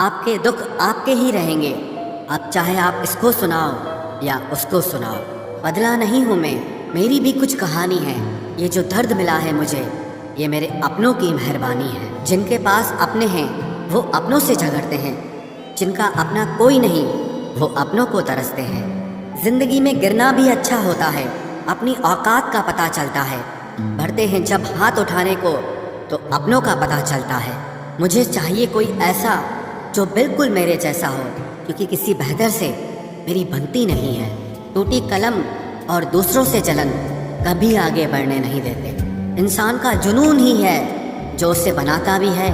आपके दुख आपके ही रहेंगे। अब चाहे आप इसको सुनाओ या उसको सुनाओ, बदला नहीं हूँ मैं, मेरी भी कुछ कहानी है। ये जो दर्द मिला है मुझे, ये मेरे अपनों की मेहरबानी है। जिनके पास अपने हैं वो अपनों से झगड़ते हैं, जिनका अपना कोई नहीं वो अपनों को तरसते हैं। जिंदगी में गिरना भी अच्छा होता है, अपनी औकात का पता चलता है। बढ़ते हैं जब हाथ उठाने को तो अपनों का पता चलता है। मुझे चाहिए कोई ऐसा जो बिल्कुल मेरे जैसा हो, क्योंकि किसी बेहतर से मेरी बनती नहीं है। टूटी कलम और दूसरों से जलन कभी आगे बढ़ने नहीं देते। इंसान का जुनून ही है जो उसे बनाता भी है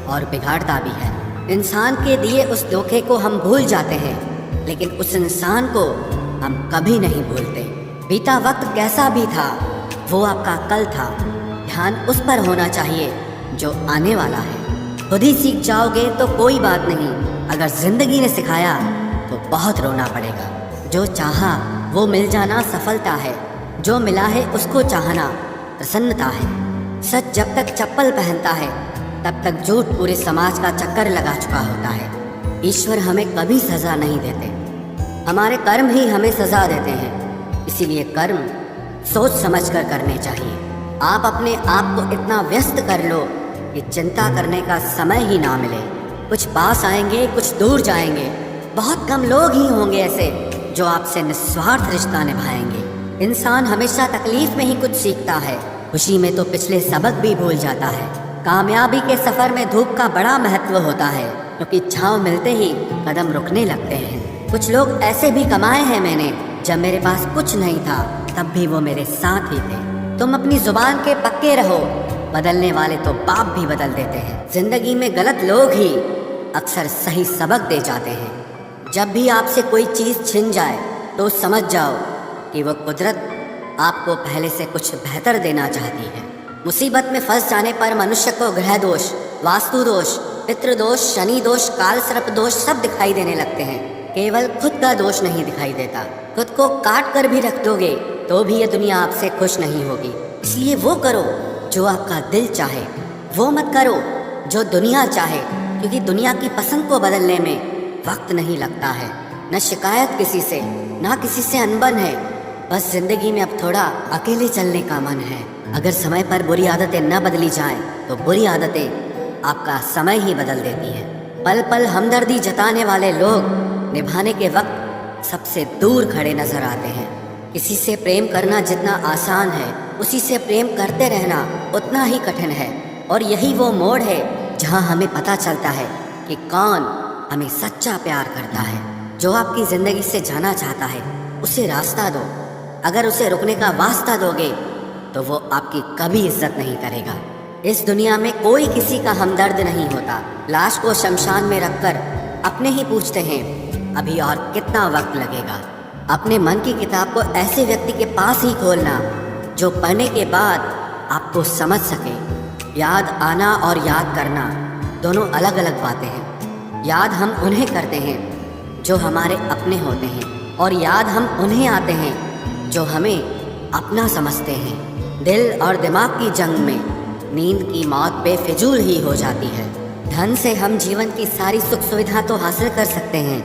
और बिगाड़ता भी है। इंसान के दिए उस धोखे को हम भूल जाते हैं, लेकिन उस इंसान को हम कभी नहीं भूलते। बीता वक्त कैसा भी था वो आपका कल था, ध्यान उस पर होना चाहिए जो आने वाला है। खुद ही सीख जाओगे तो कोई बात नहीं, अगर जिंदगी ने सिखाया तो बहुत रोना पड़ेगा। जो चाहा वो मिल जाना सफलता है, जो मिला है उसको चाहना प्रसन्नता है। सच जब तक चप्पल पहनता है तब तक झूठ पूरे समाज का चक्कर लगा चुका होता है। ईश्वर हमें कभी सजा नहीं देते, हमारे कर्म ही हमें सजा देते हैं। इसीलिए कर्म सोच समझ कर करने चाहिए। आप अपने आप को इतना व्यस्त कर लो कि चिंता करने का समय ही ना मिले। कुछ पास आएंगे, कुछ दूर जाएंगे। बहुत कम लोग ही होंगे ऐसे जो आपसे निस्वार्थ रिश्ता निभाएंगे। इंसान हमेशा तकलीफ में ही कुछ सीखता है, खुशी में तो पिछले सबक भी भूल जाता है। कामयाबी के सफर में धूप का बड़ा महत्व होता है, क्योंकि छांव मिलते ही कदम रुकने लगते हैं। कुछ लोग ऐसे भी कमाए हैं मैंने, जब मेरे पास कुछ नहीं था तब भी वो मेरे साथ ही थे। तुम अपनी जुबान के पक्के रहो, बदलने वाले तो बाप भी बदल देते हैं। जिंदगी में गलत लोग ही अक्सर सही सबक दे जाते हैं। जब भी आपसे कोई चीज़ छिन जाए तो समझ जाओ कि वो कुदरत आपको पहले से कुछ बेहतर देना चाहती है। मुसीबत में फंस जाने पर मनुष्य को ग्रह दोष, वास्तु दोष, पितृ दोष, शनि दोष, काल सर्प दोष सब दिखाई देने लगते हैं। केवल खुद का दोष नहीं दिखाई देता। खुद को काट कर भी रख दोगे तो भी ये दुनिया आपसे खुश नहीं होगी। इसलिए वो करो जो आपका दिल चाहे, वो मत करो जो दुनिया चाहे, क्योंकि दुनिया की पसंद को बदलने में वक्त नहीं लगता है। न शिकायत किसी से, ना किसी से अनबन है, बस जिंदगी में अब थोड़ा अकेले चलने का मन है। अगर समय पर बुरी आदतें न बदली जाएं तो बुरी आदतें आपका समय ही बदल देती हैं। पल पल हमदर्दी जताने वाले लोग निभाने के वक्त सबसे दूर खड़े नजर आते हैं। किसी से प्रेम करना जितना आसान है, उसी से प्रेम करते रहना उतना ही कठिन है। और यही वो मोड़ है जहाँ हमें पता चलता है कि कौन हमें सच्चा प्यार करता है। जो आपकी ज़िंदगी से जाना चाहता है उसे रास्ता दो। अगर उसे रुकने का वास्ता दोगे तो वो आपकी कभी इज्जत नहीं करेगा। इस दुनिया में कोई किसी का हमदर्द नहीं होता। लाश को शमशान में रखकर अपने ही पूछते हैं अभी और कितना वक्त लगेगा। अपने मन की किताब को ऐसे व्यक्ति के पास ही खोलना जो पढ़ने के बाद आपको समझ सके। याद आना और याद करना दोनों अलग अलग बातें हैं। याद हम उन्हें करते हैं जो हमारे अपने होते हैं, और याद हम उन्हें आते हैं जो हमें अपना समझते हैं। दिल और दिमाग की जंग में नींद की मौत बेफिजूल ही हो जाती है। धन से हम जीवन की सारी सुख सुविधा तो हासिल कर सकते हैं,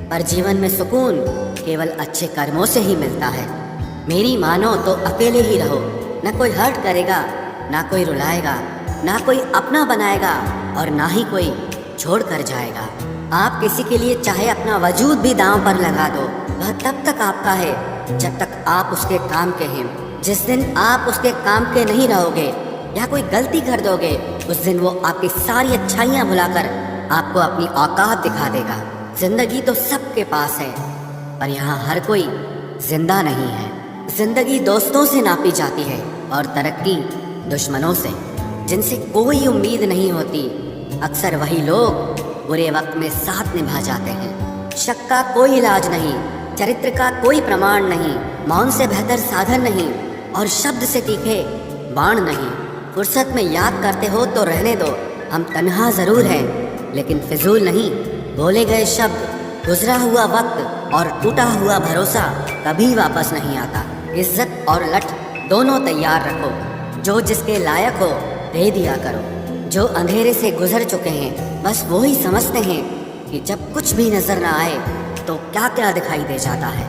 पर जीवन में सुकून केवल अच्छे कर्मों से ही मिलता है। मेरी मानो तो अकेले ही रहो, न कोई हर्ट करेगा, ना कोई रुलाएगा, ना कोई अपना बनाएगा और ना ही कोई छोड़ कर जाएगा। आप किसी के लिए चाहे अपना वजूद भी दांव पर लगा दो, वह तब तक आपका है जब तक आप उसके काम के हैं। जिस दिन आप उसके काम के नहीं रहोगे या कोई गलती कर दोगे, उस दिन वो आपकी सारी अच्छाइयाँ भुलाकर आपको अपनी औकात दिखा देगा। जिंदगी तो सबके पास है, पर यहाँ हर कोई जिंदा नहीं है। जिंदगी दोस्तों से नापी जाती है और तरक्की दुश्मनों से। जिनसे कोई उम्मीद नहीं होती, अक्सर वही लोग बुरे वक्त में साथ निभा जाते हैं। शक का कोई इलाज नहीं, चरित्र का कोई प्रमाण नहीं, मौन से बेहतर साधन नहीं और शब्द से तीखे बाण नहीं। फुर्सत में याद करते हो तो रहने दो, हम तन्हा जरूर हैं लेकिन फिजूल नहीं। बोले गए शब्द, गुजरा हुआ वक्त और टूटा हुआ भरोसा कभी वापस नहीं आता। इज्जत और लठ दोनों तैयार रखो, जो जिसके लायक हो दे दिया करो। जो अंधेरे से गुजर चुके हैं बस वो ही समझते हैं कि जब कुछ भी नजर ना आए तो क्या क्या दिखाई दे जाता है।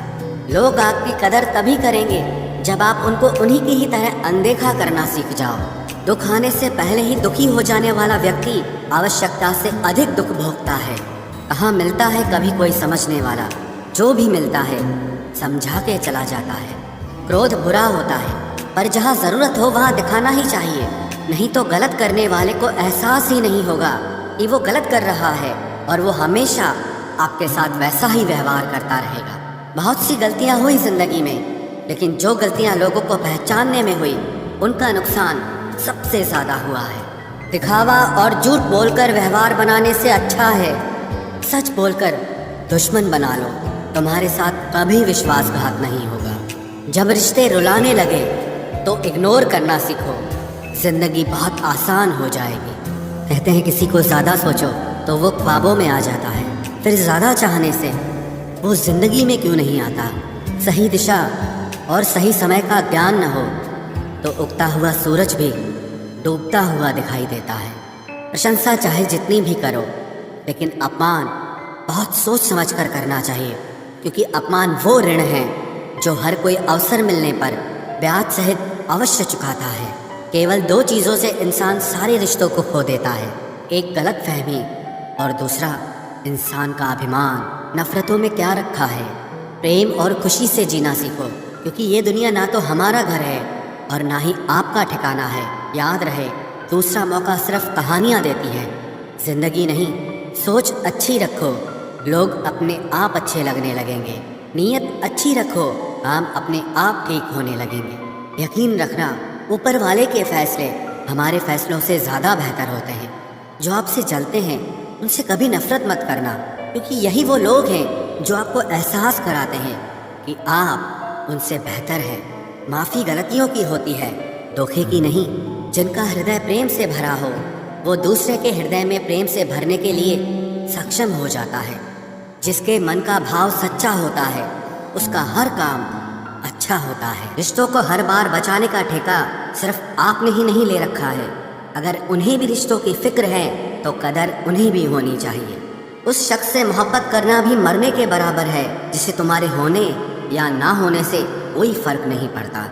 लोग आपकी कदर तभी करेंगे जब आप उनको उन्हीं की ही तरह अनदेखा करना सीख जाओ। दुख आने से पहले ही दुखी हो जाने वाला व्यक्ति आवश्यकता से अधिक दुख भोगता है। कहाँ मिलता है कभी कोई समझने वाला, जो भी मिलता है समझा के चला जाता है। क्रोध बुरा होता है, पर जहाँ जरूरत हो वहाँ दिखाना ही चाहिए, नहीं तो गलत करने वाले को एहसास ही नहीं होगा कि वो गलत कर रहा है और वो हमेशा आपके साथ वैसा ही व्यवहार करता रहेगा। बहुत सी गलतियाँ हुई जिंदगी में, लेकिन जो गलतियाँ लोगों को पहचानने में हुई उनका नुकसान सबसे ज्यादा हुआ है। दिखावा और झूठ बोलकर व्यवहार बनाने से अच्छा है सच बोलकर दुश्मन बना लो, तुम्हारे साथ कभी विश्वासघात नहीं होगा। जब रिश्ते रुलाने लगे तो इग्नोर करना सीखो, जिंदगी बहुत आसान हो जाएगी। कहते हैं किसी को ज़्यादा सोचो तो वो ख्वाबों में आ जाता है, फिर ज़्यादा चाहने से वो जिंदगी में क्यों नहीं आता। सही दिशा और सही समय का ज्ञान न हो तो उगता हुआ सूरज भी डूबता हुआ दिखाई देता है। प्रशंसा चाहे जितनी भी करो, लेकिन अपमान बहुत सोच समझ कर करना चाहिए, क्योंकि अपमान वो ऋण है जो हर कोई अवसर मिलने पर ब्याज सहित अवश्य चुकाता है। केवल दो चीज़ों से इंसान सारे रिश्तों को खो देता है, एक गलत फहमी और दूसरा इंसान का अभिमान। नफरतों में क्या रखा है, प्रेम और खुशी से जीना सीखो, क्योंकि ये दुनिया ना तो हमारा घर है और ना ही आपका ठिकाना है। याद रहे, दूसरा मौका सिर्फ कहानियाँ देती है, जिंदगी नहीं। सोच अच्छी रखो, लोग अपने आप अच्छे लगने लगेंगे। नीयत अच्छी रखो, काम अपने आप ठीक होने लगेंगे। यकीन रखना, ऊपर वाले के फैसले हमारे फैसलों से ज़्यादा बेहतर होते हैं। जो आपसे जलते हैं उनसे कभी नफरत मत करना, क्योंकि यही वो लोग हैं जो आपको एहसास कराते हैं कि आप उनसे बेहतर हैं। माफ़ी गलतियों की होती है, धोखे की नहीं। जिनका हृदय प्रेम से भरा हो वो दूसरे के हृदय में प्रेम से भरने के लिए सक्षम हो जाता है। जिसके मन का भाव सच्चा होता है उसका हर काम अच्छा होता है। रिश्तों को हर बार बचाने का ठेका सिर्फ आपने ही नहीं ले रखा है। अगर उन्हें भी रिश्तों की फिक्र है तो कदर उन्हें भी होनी चाहिए। उस शख्स से मोहब्बत करना भी मरने के बराबर है, जिसे तुम्हारे होने या ना होने से कोई फर्क नहीं पड़ता।